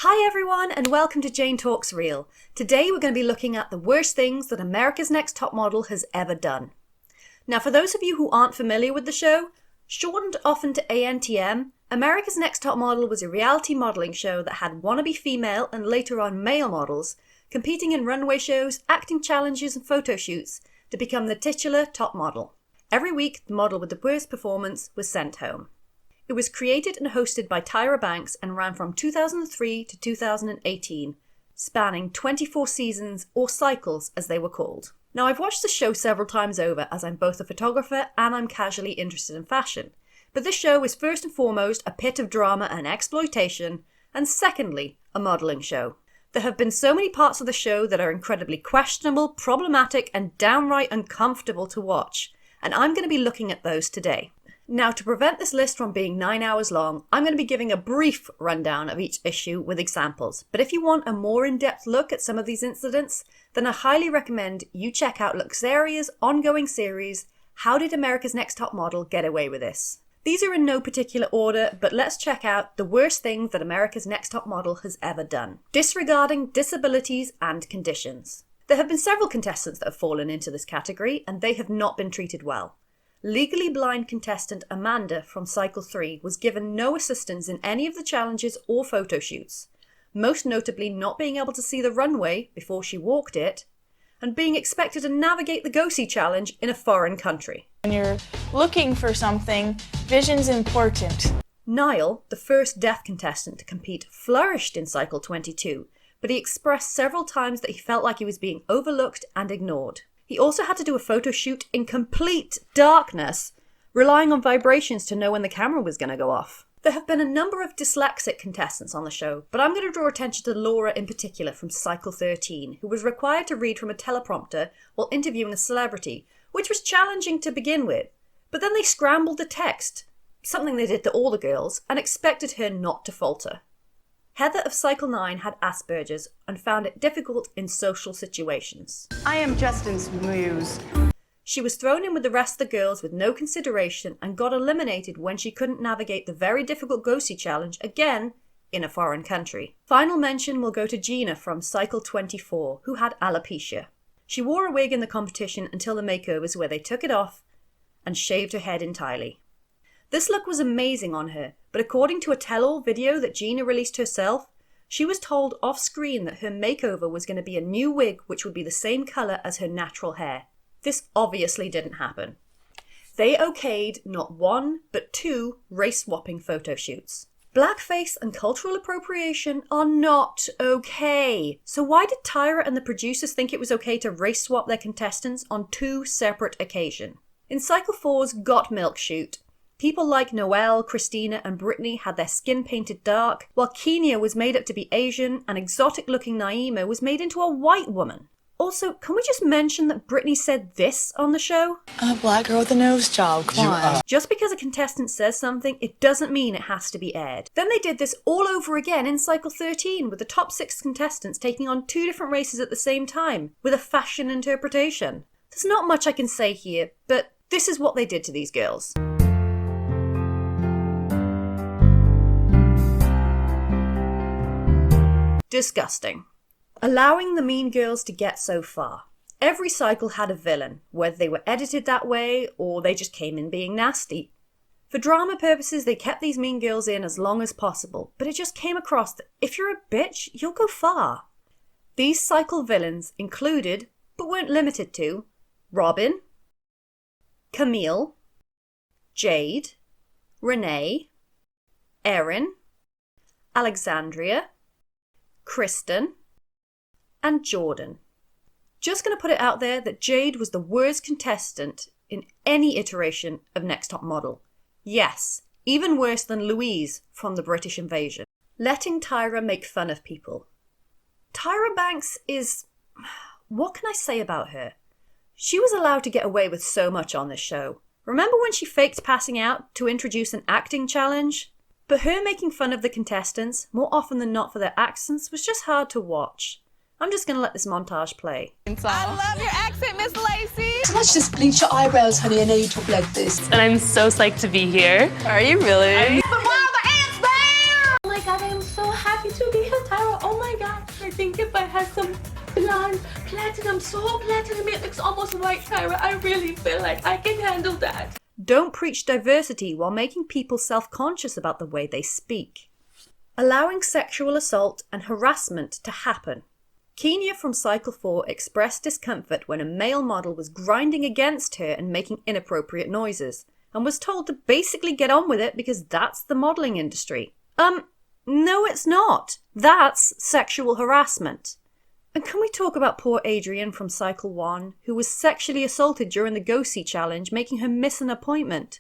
Hi everyone and welcome to Jane Talks Real. Today we're going to be looking at the worst things that America's Next Top Model has ever done. Now for those of you who aren't familiar with the show, shortened often to ANTM, America's Next Top Model was a reality modelling show that had wannabe female and later on male models competing in runway shows, acting challenges and photo shoots to become the titular top model. Every week the model with the worst performance was sent home. It was created and hosted by Tyra and ran from 2003 to 2018, spanning 24 seasons or cycles as they were called. Now I've watched the show several times over as I'm both a photographer and I'm casually interested in fashion. But this show is first and foremost a pit of drama and exploitation, and secondly, a modelling show. There have been so many parts of the show that are incredibly questionable, problematic and downright uncomfortable to watch, and I'm going to be looking at those today. Now, to prevent this list from being 9 hours long, I'm going to be giving a brief rundown of each issue with examples. But if you want a more in-depth look at some of these incidents, then I highly recommend you check out Luxeria's ongoing series, How Did America's Next Top Model Get Away With This? These are in no particular order, but let's check out the worst things that America's Next Top Model has ever done. Disregarding disabilities and conditions. There have been several contestants that have fallen into this category, and they have not been treated well. Legally blind contestant Amanda from Cycle 3 was given no assistance in any of the challenges or photo shoots, most notably not being able to see the runway before she walked it, and being expected to navigate the Go-See challenge in a foreign country. When you're looking for something, vision's important. Niall, the first deaf contestant to compete, flourished in Cycle 22, but he expressed several times that he felt like he was being overlooked and ignored. He also had to do a photo shoot in complete darkness, relying on vibrations to know when the camera was going to go off. There have been a number of dyslexic contestants on the show, but I'm going to draw attention to Laura in particular from Cycle 13, who was required to read from a teleprompter while interviewing a celebrity, which was challenging to begin with. But then they scrambled the text, something they did to all the girls, and expected her not to falter. Heather of Cycle 9 had Asperger's and found it difficult in social situations. I am Justin's muse. She was thrown in with the rest of the girls with no consideration and got eliminated when she couldn't navigate the very difficult Go-See challenge again in a foreign country. Final mention will go to Gina from Cycle 24, who had alopecia. She wore a wig in the competition until the makeovers where they took it off and shaved her head entirely. This look was amazing on her, but according to a tell-all video that Gina released herself, she was told off-screen that her makeover was going to be a new wig which would be the same colour as her natural hair. This obviously didn't happen. They okayed not one, but 2 race-swapping photo shoots. Blackface and cultural appropriation are not okay. So why did Tyra and the producers think it was okay to race-swap their contestants on 2 separate occasions? In Cycle 4's Got Milk shoot, people like Noelle, Christina and Brittany had their skin painted dark, while Kenya was made up to be Asian and exotic-looking Naima was made into a white woman. Also, can we just mention that Brittany said this on the show? I'm a black girl with a nose job, come on. Just because a contestant says something, it doesn't mean it has to be aired. Then they did this all over again in Cycle 13, with the top 6 contestants taking on 2 different races at the same time, with a fashion interpretation. There's not much I can say here, but this is what they did to these girls. Disgusting. Allowing the mean girls to get so far. Every cycle had a villain, whether they were edited that way or they just came in being nasty. For drama purposes, they kept these mean girls in as long as possible, but it just came across that if you're a bitch, you'll go far. These cycle villains included, but weren't limited to, Robin, Camille, Jade, Renee, Erin, Alexandria, Kristen, and Jordan. Just going to put it out there that Jade was the worst contestant in any iteration of Next Top Model. Yes, even worse than Louise from the British Invasion. Letting Tyra make fun of people. Tyra Banks is... what can I say about her? She was allowed to get away with so much on this show. Remember when she faked passing out to introduce an acting challenge? But her making fun of the contestants, more often than not for their accents, was just hard to watch. I'm just going to let this montage play. I love your accent, Miss Lacey. So let's just bleach your eyebrows, honey. I know you talk like this. And I'm so psyched to be here. Are you really? But why are the ants there? Oh my God, I am so happy to be here, Tyra. gosh, I think if I had some blonde platinum, so platinum, it looks almost white, Tyra. I really feel like I can handle that. Don't preach diversity while making people self-conscious about the way they speak. Allowing sexual assault and harassment to happen. Kenya from Cycle 4 expressed discomfort when a male model was grinding against her and making inappropriate noises, and was told to basically get on with it because that's the modelling industry. No it's not. That's sexual harassment. And can we talk about poor Adrian from Cycle 1, who was sexually assaulted during the Go-See challenge, making her miss an appointment?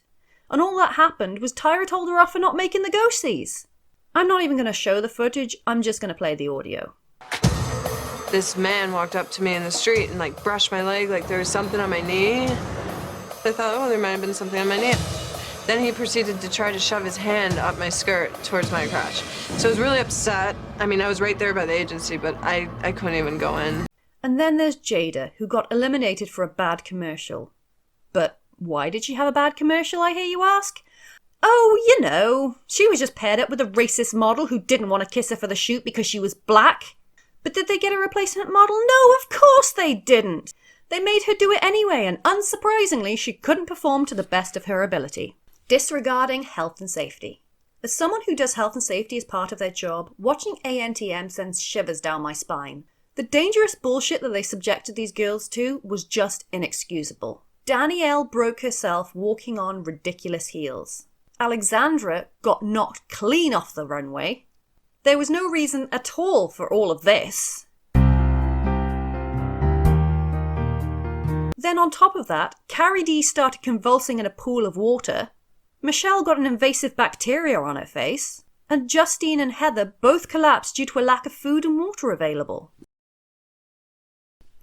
And all that happened was Tyra told her off for not making the Go-Sees. I'm not even going to show the footage, I'm just going to play the audio. This man walked up to me in the street and like brushed my leg like there was something on my knee. I thought, oh, there might have been something on my knee. Then he proceeded to try to shove his hand up my skirt towards my crotch. So I was really upset. I mean, I was right there by the agency, but I couldn't even go in. And then there's Jada, who got eliminated for a bad commercial. But why did she have a bad commercial, I hear you ask? Oh, you know, she was just paired up with a racist model who didn't want to kiss her for the shoot because she was black. But did they get a replacement model? No, of course they didn't. They made her do it anyway, and unsurprisingly, she couldn't perform to the best of her ability. Disregarding health and safety. As someone who does health and safety as part of their job, watching ANTM sends shivers down my spine. The dangerous bullshit that they subjected these girls to was just inexcusable. Danielle broke herself walking on ridiculous heels. Alexandra got knocked clean off the runway. There was no reason at all for all of this. Then on top of that, Carrie D started convulsing in a pool of water. Michelle got an invasive bacteria on her face. And Justine and Heather both collapsed due to a lack of food and water available.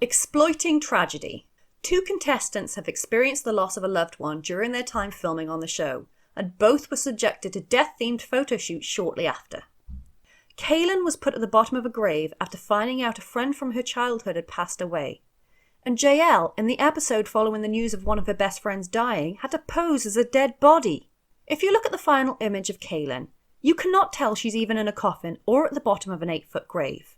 Exploiting tragedy. 2 contestants have experienced the loss of a loved one during their time filming on the show, and both were subjected to death-themed photo shoots shortly after. Kaylin was put at the bottom of a grave after finding out a friend from her childhood had passed away. And JL, in the episode following the news of one of her best friends dying, had to pose as a dead body. If you look at the final image of Kaylin, you cannot tell she's even in a coffin or at the bottom of an 8-foot grave.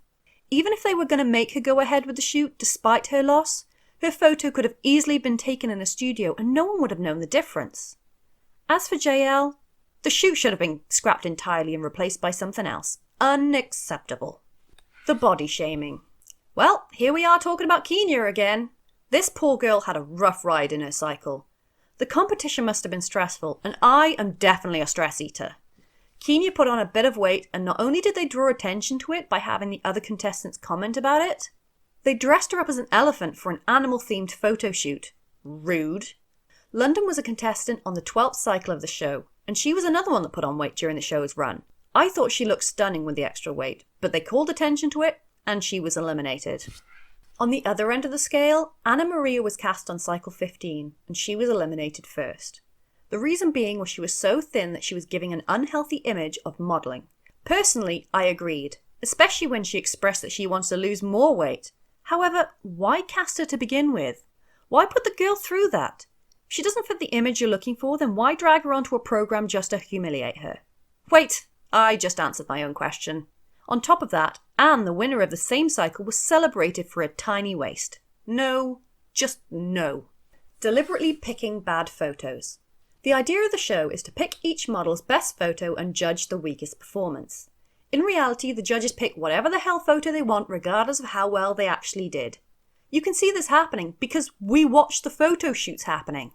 Even if they were going to make her go ahead with the shoot despite her loss, her photo could have easily been taken in a studio and no one would have known the difference. As for JL, the shoot should have been scrapped entirely and replaced by something else. Unacceptable. The body shaming. Well, here we are talking about Kenya again. This poor girl had a rough ride in her cycle. The competition must have been stressful, and I am definitely a stress eater. Kenya put on a bit of weight, and not only did they draw attention to it by having the other contestants comment about it, they dressed her up as an elephant for an animal-themed photo shoot. Rude. London was a contestant on the 12th cycle of the show, and she was another one that put on weight during the show's run. I thought she looked stunning with the extra weight, but they called attention to it, and she was eliminated. On the other end of the scale, Anna Maria was cast on cycle 15, and she was eliminated first. The reason being was she was so thin that she was giving an unhealthy image of modelling. Personally, I agreed, especially when she expressed that she wants to lose more weight. However, why cast her to begin with? Why put the girl through that? If she doesn't fit the image you're looking for, then why drag her onto a programme just to humiliate her? Wait, I just answered my own question. On top of that, Anne, the winner of the same cycle, was celebrated for a tiny waist. No, just no. Deliberately picking bad photos. The idea of the show is to pick each model's best photo and judge the weakest performance. In reality, the judges pick whatever the hell photo they want regardless of how well they actually did. You can see this happening because we watched the photo shoots happening.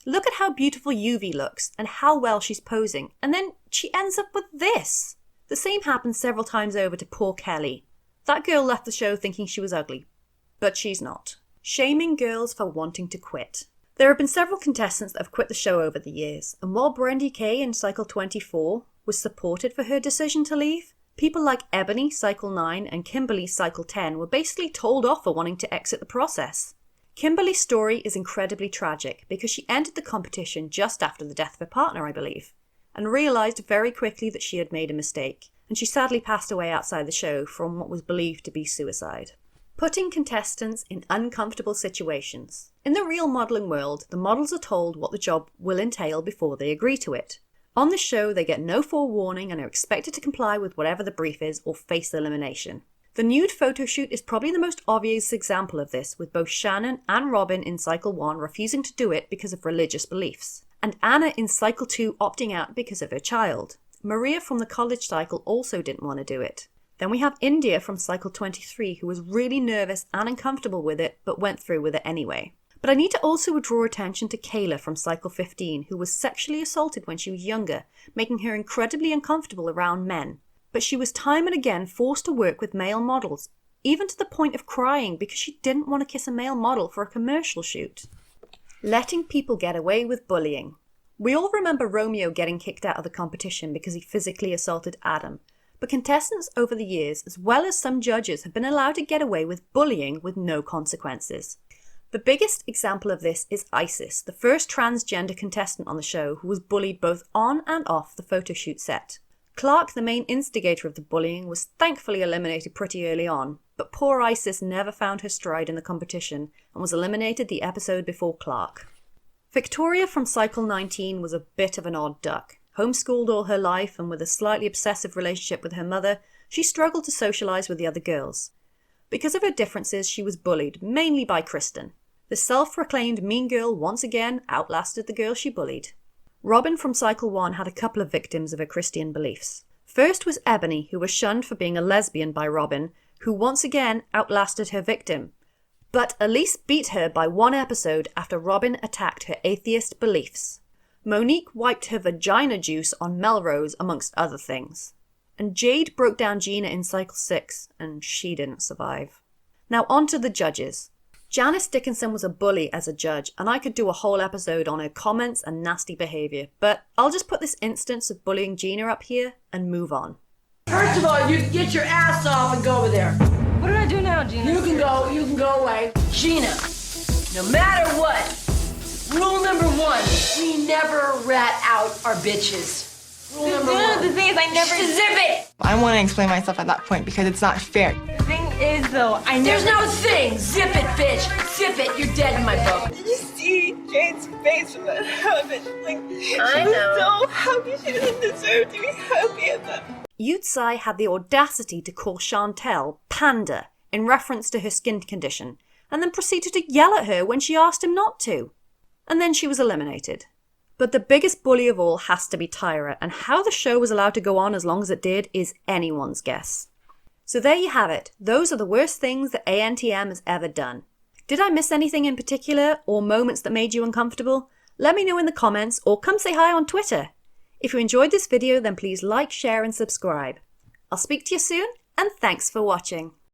Look at how beautiful Yuvi looks and how well she's posing, and then she ends up with this. The same happened several times over to poor Kelly. That girl left the show thinking she was ugly, but she's not. Shaming girls for wanting to quit. There have been several contestants that have quit the show over the years, and while Brandy Kay in cycle 24 was supported for her decision to leave, people like Ebony, cycle 9, and Kimberly, cycle 10 were basically told off for wanting to exit the process. Kimberly's story is incredibly tragic because she entered the competition just after the death of her partner, I believe, and realised very quickly that she had made a mistake, and she sadly passed away outside the show from what was believed to be suicide. Putting contestants in uncomfortable situations. In the real modelling world, the models are told what the job will entail before they agree to it. On the show, they get no forewarning and are expected to comply with whatever the brief is or face elimination. The nude photo shoot is probably the most obvious example of this, with both Shannon and Robin in cycle 1 refusing to do it because of religious beliefs, and Anna in cycle 2 opting out because of her child. Maria from the college cycle also didn't want to do it. Then we have India from cycle 23, who was really nervous and uncomfortable with it, but went through with it anyway. But I need to also draw attention to Kayla from cycle 15, who was sexually assaulted when she was younger, making her incredibly uncomfortable around men. But she was time and again forced to work with male models, even to the point of crying because she didn't want to kiss a male model for a commercial shoot. Letting people get away with bullying. We all remember Romeo getting kicked out of the competition because he physically assaulted Adam, but contestants over the years, as well as some judges, have been allowed to get away with bullying with no consequences. The biggest example of this is Isis, the first transgender contestant on the show who was bullied both on and off the photoshoot set. Clark, the main instigator of the bullying, was thankfully eliminated pretty early on, but poor Isis never found her stride in the competition and was eliminated the episode before Clark. Victoria from cycle 19 was a bit of an odd duck. Homeschooled all her life and with a slightly obsessive relationship with her mother, she struggled to socialise with the other girls. Because of her differences, she was bullied, mainly by Kristen. The self-proclaimed mean girl once again outlasted the girl she bullied. Robin from cycle 1 had a couple of victims of her Christian beliefs. First was Ebony, who was shunned for being a lesbian by Robin, who once again outlasted her victim. But Elise beat her by one episode after Robin attacked her atheist beliefs. Monique wiped her vagina juice on Melrose, amongst other things. And Jade broke down Gina in cycle 6, and she didn't survive. Now on to the judges. Janice Dickinson was a bully as a judge, and I could do a whole episode on her comments and nasty behaviour, but I'll just put this instance of bullying Gina up here and move on. First of all, you get your ass off and go over there. What did I do now, Gina? You can go away. Gina, no matter what, rule number 1, we never rat out our bitches. Rule number 1. The thing is, I never... Zip it! I want to explain myself at that point because it's not fair. The thing is, though, I There's never... no thing! Zip it, bitch! Zip it! You're dead in my book. Did you see Jane's face when that happened? Like, she I was know. so happy. She doesn't deserve to be happy at that. Yutsai had the audacity to call Chantel Panda in reference to her skin condition, and then proceeded to yell at her when she asked him not to. And then she was eliminated. But the biggest bully of all has to be Tyra, and how the show was allowed to go on as long as it did is anyone's guess. So there you have it. Those are the worst things that ANTM has ever done. Did I miss anything in particular, or moments that made you uncomfortable? Let me know in the comments, or come say hi on Twitter. If you enjoyed this video, then please like, share and subscribe. I'll speak to you soon, and thanks for watching.